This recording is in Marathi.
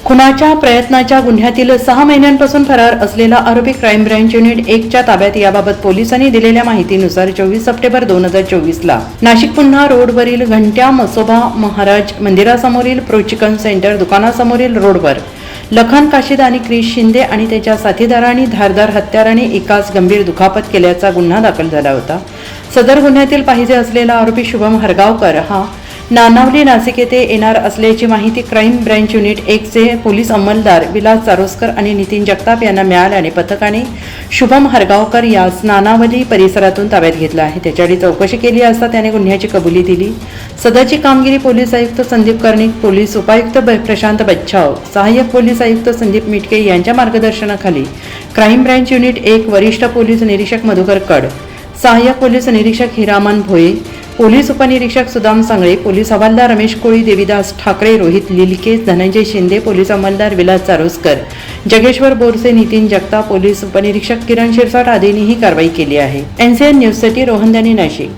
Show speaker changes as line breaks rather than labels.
खुनाच्या प्रयत्नाच्या गुन्ह्यातील 6 महिन्यांपासून फरार असलेला आरोपी क्राईम ब्रँच युनिट 1च्या ताब्यात याबाबत पोलिसांनी दिलेल्या माहितीनुसार 24 सप्टेंबर 2024ला नाशिक पुन्हा रोडवरील घंट्या मसोबा महाराज मंदिरासमोरील प्रो चिकन सेंटर दुकानासमोरील रोडवर लखन काशीद आणि क्रिश शिंदे आणि त्याच्या साथीदारांनी धारदार हत्याराने एकास गंभीर दुखापत केल्याचा गुन्हा दाखल झाला होता। सदर गुन्ह्यातील पाहिजे असलेला आरोपी शुभम हरगावकर हा नानावली नाशिक येथे येणार असल्याची माहिती क्राईम ब्रँच युनिट 1चे पोलीस अंमलदार विलास चारोस्कर आणि नितीन जगताप यांना मिळाल्याने पथकाने शुभम हरगावकर यास नानावली परिसरातून ताब्यात घेतला आहे। त्याच्याकडे चौकशी केली असता त्याने गुन्ह्याची कबुली दिली। सदरची कामगिरी पोलीस आयुक्त संदीप कर्णिक, पोलीस उपायुक्त प्रशांत बच्छाव, सहाय्यक पोलीस आयुक्त संदीप मिटके यांच्या मार्गदर्शनाखाली क्राईम ब्रँच युनिट 1 वरिष्ठ पोलीस निरीक्षक मधुकर कड, सहाय्यक पोलीस निरीक्षक हिरामन भोये, पोलीस उपनिरीक्षक सुदाम सांगळे, पोलीस हवालदार रमेश कोळी, देविदास ठाकरे, रोहित लिलके, धनंजय शिंदे, पोलीस अंमलदार विलास चारोस्कर, जगेश्वर बोरसे, नितीन जगताप, पोलीस उपनिरीक्षक किरण शिरसाट आदींनी ही कारवाई केली आहे। NCN न्यूजसाठी रोहन दानी, नाशिक।